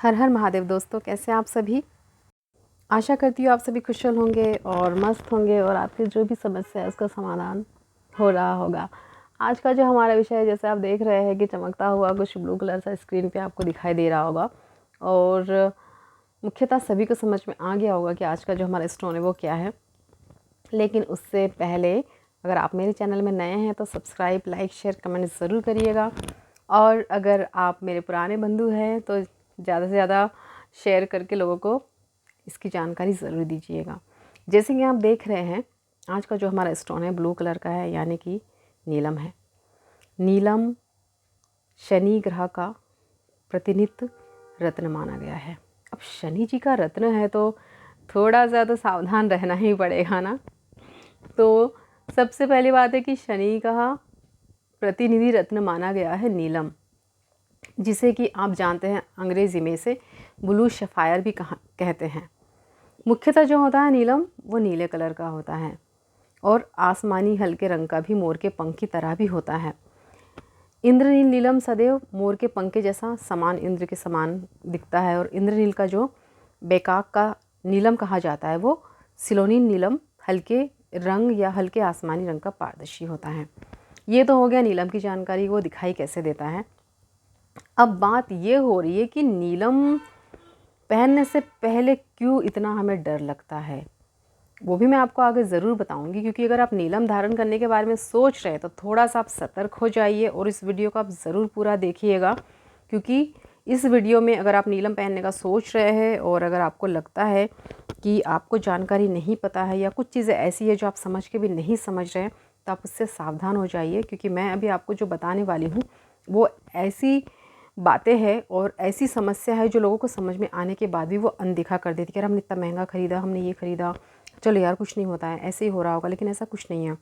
हर हर महादेव दोस्तों, कैसे हैं आप सभी। आशा करती हूँ आप सभी कुशल होंगे और मस्त होंगे और आपकी जो भी समस्या है उसका समाधान हो रहा होगा। आज का जो हमारा विषय है, जैसे आप देख रहे हैं कि चमकता हुआ कुछ ब्लू कलर सा स्क्रीन पे आपको दिखाई दे रहा होगा और मुख्यतः सभी को समझ में आ गया होगा कि आज का जो हमारा स्टोन है वो क्या है। लेकिन उससे पहले अगर आप मेरे चैनल में नए हैं तो सब्सक्राइब, लाइक, शेयर, कमेंट ज़रूर करिएगा। और अगर आप मेरे पुराने बंधु हैं तो ज़्यादा से ज़्यादा शेयर करके लोगों को इसकी जानकारी ज़रूर दीजिएगा। जैसे कि आप देख रहे हैं, आज का जो हमारा स्टोन है ब्लू कलर का है, यानी कि नीलम है। नीलम शनि ग्रह का प्रतिनिधित्व रत्न माना गया है। अब शनि जी का रत्न है तो थोड़ा सा तो सावधान रहना ही पड़ेगा ना। तो सबसे पहली बात है कि शनि का प्रतिनिधि रत्न माना गया है नीलम, जिसे कि आप जानते हैं अंग्रेज़ी में से ब्लू सफ़ायर भी कहते हैं। मुख्यतः जो होता है नीलम वो नीले कलर का होता है और आसमानी हल्के रंग का भी मोर के पंख की तरह भी होता है। इंद्रनील नीलम सदैव मोर के पंख के जैसा समान इंद्र के समान दिखता है और इंद्रनील का जो बेकाक का नीलम कहा जाता है वो सिलोनील नीलम हल्के रंग या हल्के आसमानी रंग का पारदर्शी होता है। ये तो हो गया नीलम की जानकारी, वो दिखाई कैसे देता है। अब बात ये हो रही है कि नीलम पहनने से पहले क्यों इतना हमें डर लगता है, वो भी मैं आपको आगे ज़रूर बताऊंगी। क्योंकि अगर आप नीलम धारण करने के बारे में सोच रहे हैं तो थोड़ा सा आप सतर्क हो जाइए और इस वीडियो को आप ज़रूर पूरा देखिएगा। क्योंकि इस वीडियो में अगर आप नीलम पहनने का सोच रहे हैं और अगर आपको लगता है कि आपको जानकारी नहीं पता है या कुछ चीज़ें ऐसी है जो आप समझ के भी नहीं समझ रहे हैं, तो आप उससे सावधान हो जाइए। क्योंकि मैं अभी आपको जो बताने वाली हूँ वो ऐसी बातें हैं और ऐसी समस्या है जो लोगों को समझ में आने के बाद भी वो अनदेखा कर देती है कि यार हमने इतना महंगा ख़रीदा, हमने ये ख़रीदा, चलो यार कुछ नहीं होता है, ऐसे ही हो रहा होगा। लेकिन ऐसा कुछ नहीं है।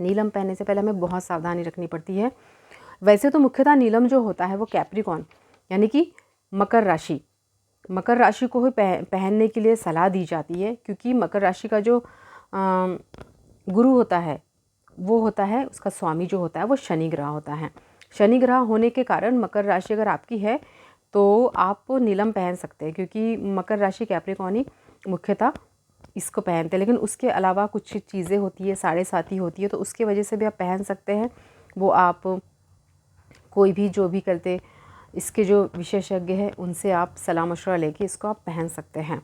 नीलम पहनने से पहले हमें बहुत सावधानी रखनी पड़ती है। वैसे तो मुख्यतः नीलम जो होता है वो कैप्रिकॉन यानी कि मकर राशि को ही पहनने के लिए सलाह दी जाती है। क्योंकि मकर राशि का जो गुरु होता है वो होता है, उसका स्वामी जो होता है वो शनि ग्रह होता है। शनि ग्रह होने के कारण मकर राशि अगर आपकी है तो आप नीलम पहन सकते हैं। क्योंकि मकर राशि कैप्रिकॉन ही मुख्यतः इसको पहनते हैं। लेकिन उसके अलावा कुछ चीज़ें होती है, साढ़े साथी होती है, तो उसकी वजह से भी आप पहन सकते हैं। वो आप कोई भी जो भी करते, इसके जो विशेषज्ञ हैं उनसे आप सलाह मशवरा लेके इसको आप पहन सकते हैं।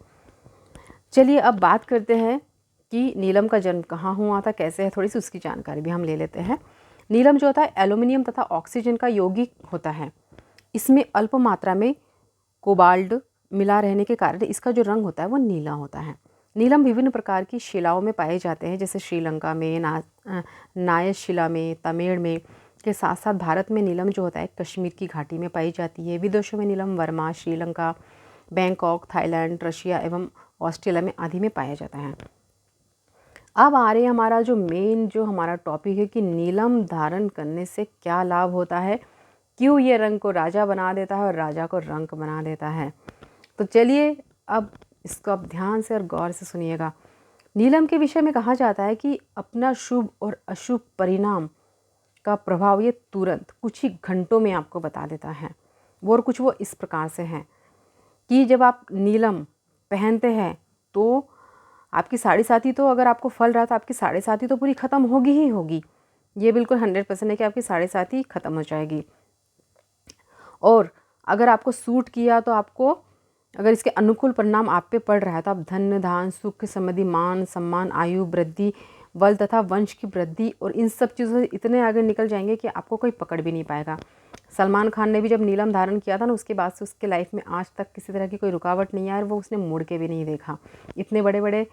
चलिए अब बात करते हैं कि नीलम का जन्म कहाँ हुआ था, कैसे है, थोड़ी सी उसकी जानकारी भी हम ले लेते हैं। नीलम जो होता है एल्यूमिनियम तथा ऑक्सीजन का यौगिक होता है। इसमें अल्प मात्रा में कोबाल्ट मिला रहने के कारण इसका जो रंग होता है वो नीला होता है। नीलम विभिन्न प्रकार की शिलाओं में पाए जाते हैं, जैसे श्रीलंका में, नायस शिला में, तमिल में, के साथ साथ भारत में नीलम जो होता है कश्मीर की घाटी में पाई जाती है। विदेशों में नीलम Burma, Sri Lanka, Bangkok, Thailand, Russia एवं ऑस्ट्रेलिया में आदि में पाया जाता है। अब आ रहे हमारा जो मेन जो हमारा टॉपिक है कि नीलम धारण करने से क्या लाभ होता है, क्यों ये रंग को राजा बना देता है और राजा को रंक बना देता है। तो चलिए अब इसको आप ध्यान से और गौर से सुनिएगा। नीलम के विषय में कहा जाता है कि अपना शुभ और अशुभ परिणाम का प्रभाव ये तुरंत कुछ ही घंटों में आपको बता देता है। वो इस प्रकार से हैं कि जब आप नीलम पहनते हैं तो आपकी साढ़े साथी, तो अगर आपको फल रहा तो आपकी साढ़े साथी तो पूरी ख़त्म होगी ही होगी। ये बिल्कुल 100% है कि आपकी साढ़े साथी ख़त्म हो जाएगी। और अगर आपको सूट किया तो आपको, अगर इसके अनुकूल परिणाम आप पे पड़ रहा है तो आप धन धान सुख समृद्धि मान सम्मान आयु वृद्धि बल तथा वंश की वृद्धि और इन सब चीज़ों से इतने आगे निकल जाएंगे कि आपको कोई पकड़ भी नहीं पाएगा। सलमान खान ने भी जब नीलम धारण किया था ना, उसके बाद से उसके लाइफ में आज तक किसी तरह की कोई रुकावट नहीं आई और वो उसने मुड़ के भी नहीं देखा। इतने बड़े बड़े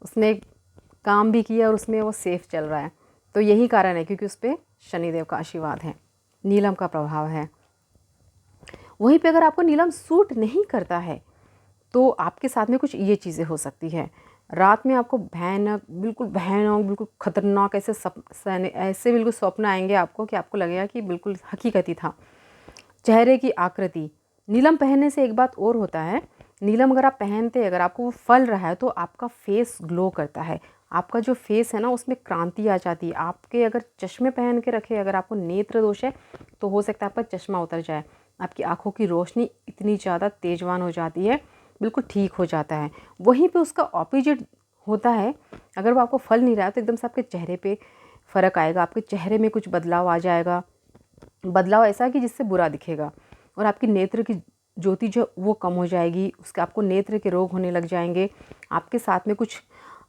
उसने काम भी किया और उसमें वो सेफ चल रहा है। तो यही कारण है क्योंकि उस पर शनिदेव का आशीर्वाद है, नीलम का प्रभाव है। वहीं पे अगर आपको नीलम सूट नहीं करता है तो आपके साथ में कुछ ये चीज़ें हो सकती है। रात में आपको भयानक, बिल्कुल भयानक, बिल्कुल खतरनाक ऐसे बिल्कुल स्वप्न आएंगे आपको कि आपको लगेगा कि बिल्कुल हकीकती था। चेहरे की आकृति, नीलम पहनने से एक बात और होता है, नीलम अगर आप पहनते, अगर आपको वो फल रहा है तो आपका फेस ग्लो करता है। आपका जो फेस है ना उसमें क्रांति आ जाती है। आपके अगर चश्मे पहन के रखे, अगर आपको नेत्र दोष है तो हो सकता है आपका चश्मा उतर जाए। आपकी आँखों की रोशनी इतनी ज़्यादा तेजवान हो जाती है, बिल्कुल ठीक हो जाता है। वहीं पे उसका ऑपोजिट होता है, अगर वो आपको फल नहीं रहा है तो एकदम से आपके चेहरे पे फ़र्क आएगा, आपके चेहरे में कुछ बदलाव आ जाएगा। बदलाव ऐसा कि जिससे बुरा दिखेगा और आपकी नेत्र की ज्योति जो वो कम हो जाएगी, उसके आपको नेत्र के रोग होने लग जाएंगे। आपके साथ में कुछ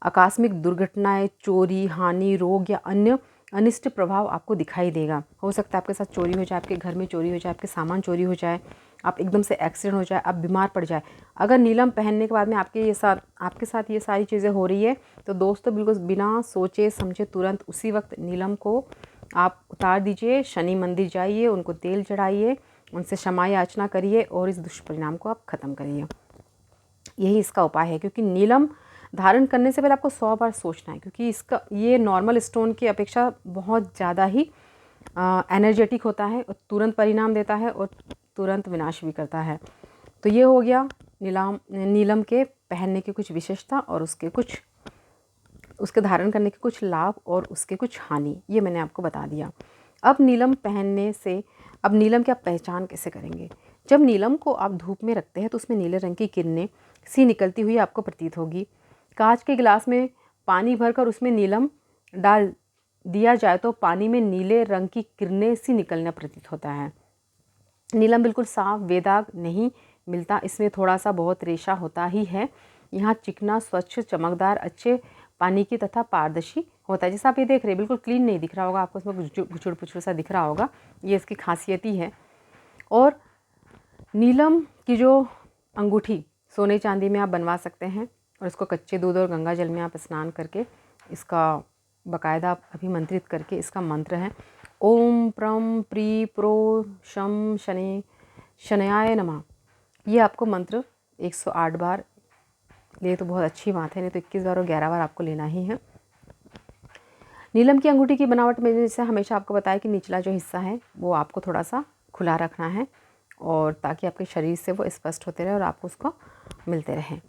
आकस्मिक दुर्घटनाएं, चोरी, हानि, रोग या अन्य अनिष्ट प्रभाव आपको दिखाई देगा। हो सकता है आपके साथ चोरी हो जाए, आपके घर में चोरी हो जाए, आपके सामान चोरी हो जाए, आप एकदम से एक्सीडेंट हो जाए, आप बीमार पड़ जाए। अगर नीलम पहनने के बाद में आपके साथ ये सारी चीज़ें हो रही है तो दोस्तों बिल्कुल बिना सोचे समझे तुरंत उसी वक्त नीलम को आप उतार दीजिए, शनि मंदिर जाइए, उनको तेल चढ़ाइए, उनसे क्षमा याचना करिए और इस दुष्परिणाम को आप ख़त्म करिए। यही इसका उपाय है, क्योंकि नीलम धारण करने से पहले आपको 100 बार सोचना है, क्योंकि इसका ये नॉर्मल स्टोन की अपेक्षा बहुत ज़्यादा ही एनर्जेटिक होता है और तुरंत परिणाम देता है और तुरंत विनाश भी करता है। तो ये हो गया नीलम के पहनने की कुछ विशेषता और उसके धारण करने के कुछ लाभ और उसके कुछ हानि, ये मैंने आपको बता दिया। अब नीलम की आप पहचान कैसे करेंगे? जब नीलम को आप धूप में रखते हैं तो उसमें नीले रंग की किरणें सी निकलती हुई आपको प्रतीत होगी। कांच के गिलास में पानी भरकर उसमें नीलम डाल दिया जाए तो पानी में नीले रंग की किरणें सी निकलना प्रतीत होता है। नीलम बिल्कुल साफ बेदाग नहीं मिलता, इसमें थोड़ा सा बहुत रेशा होता ही है। यहाँ चिकना, स्वच्छ, चमकदार, अच्छे पानी की तथा पारदर्शी होता है। जैसा आप ये देख रहे हैं, बिल्कुल क्लीन नहीं दिख रहा होगा आपको, उसमें गुचुड़ पुचुड़ सा दिख रहा होगा। ये इसकी खासियत ही है। और नीलम की जो अंगूठी सोने चांदी में आप बनवा सकते हैं और इसको कच्चे दूध और गंगा जल में आप स्नान करके इसका बाकायदा आप अभिमंत्रित करके, इसका मंत्र है ओम प्रम प्री प्रो शम शनि शनयाय नमः। ये आपको मंत्र 108 बार ले तो बहुत अच्छी बात है, नहीं तो 21 बार और 11 बार आपको लेना ही है। नीलम की अंगूठी की बनावट में जैसे हमेशा आपको बताया कि निचला जो हिस्सा है वो आपको थोड़ा सा खुला रखना है, और ताकि आपके शरीर से वो स्पष्ट होते रहे और आपको उसको मिलते रहें।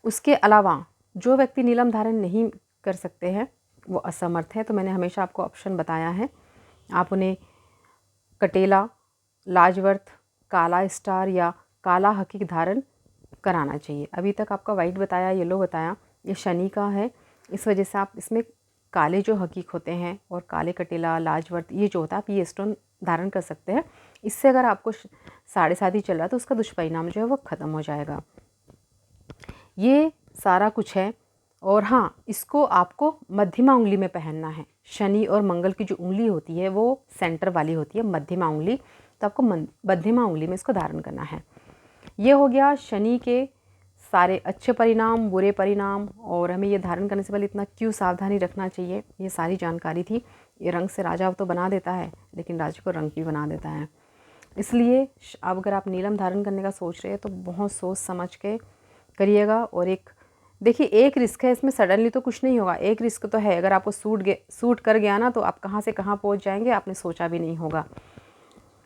उसके अलावा जो व्यक्ति नीलम धारण नहीं कर सकते हैं वो असमर्थ है, तो मैंने हमेशा आपको ऑप्शन बताया है। आप उन्हें कटेला, लाजवर्थ, काला स्टार या काला हकीक धारण कराना चाहिए। अभी तक आपका वाइट बताया, येलो बताया, ये शनि का है, इस वजह से आप इसमें काले जो हकीक होते हैं और काले कटेला, लाजवर्थ, ये जो होता है आप ये स्टोन धारण कर सकते हैं। इससे अगर आपको 7.5 चल रहा है तो उसका दुष्परिणाम जो है वो ख़त्म हो जाएगा। ये सारा कुछ है। और हाँ, इसको आपको मध्यमा उंगली में पहनना है। शनि और मंगल की जो उंगली होती है वो सेंटर वाली होती है, मध्यमा उंगली, तो आपको मध्यमा उंगली में इसको धारण करना है। ये हो गया शनि के सारे अच्छे परिणाम, बुरे परिणाम, और हमें ये धारण करने से पहले इतना क्यों सावधानी रखना चाहिए, ये सारी जानकारी थी। ये रंग से राजा तो बना देता है, लेकिन राजा को रंग भी बना देता है। इसलिए अब अगर आप नीलम धारण करने का सोच रहे हैं तो बहुत सोच समझ के करिएगा। और देखिए, एक रिस्क है इसमें, सडनली तो कुछ नहीं होगा, एक रिस्क तो है। अगर आपको सूट कर गया ना तो आप कहाँ से कहाँ पहुँच जाएंगे, आपने सोचा भी नहीं होगा।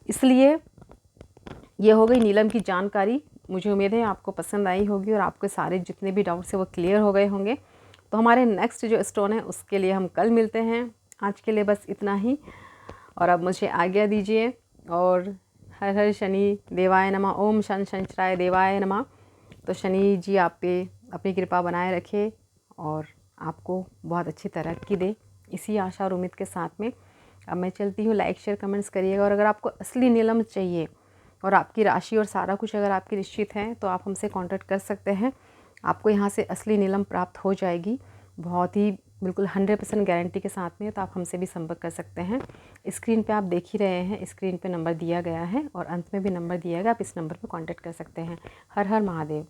इसलिए ये हो गई नीलम की जानकारी। मुझे उम्मीद है आपको पसंद आई होगी और आपके सारे जितने भी डाउट्स हैं वो क्लियर हो गए होंगे। तो हमारे नेक्स्ट जो स्टोन है उसके लिए हम कल मिलते हैं। आज के लिए बस इतना ही, और अब मुझे आज्ञा दीजिए। और हर हर शनि देवाय नमः, ओम शन शनिश्चराय देवाय नमः। तो शनि जी आप पे अपनी कृपा बनाए रखे और आपको बहुत अच्छी तरक्की दे, इसी आशा और उम्मीद के साथ में अब मैं चलती हूँ। लाइक शेयर कमेंट्स करिएगा। और अगर आपको असली नीलम चाहिए और आपकी राशि और सारा कुछ अगर आपकी निश्चित है तो आप हमसे कांटेक्ट कर सकते हैं। आपको यहाँ से असली नीलम प्राप्त हो जाएगी, बहुत ही बिल्कुल 100% गारंटी के साथ में। तो आप हमसे भी संपर्क कर सकते हैं। स्क्रीन पे आप देख ही रहे हैं, स्क्रीन पे नंबर दिया गया है और अंत में भी नंबर दिया गया, आप इस नंबर पर कांटेक्ट कर सकते हैं। हर हर महादेव।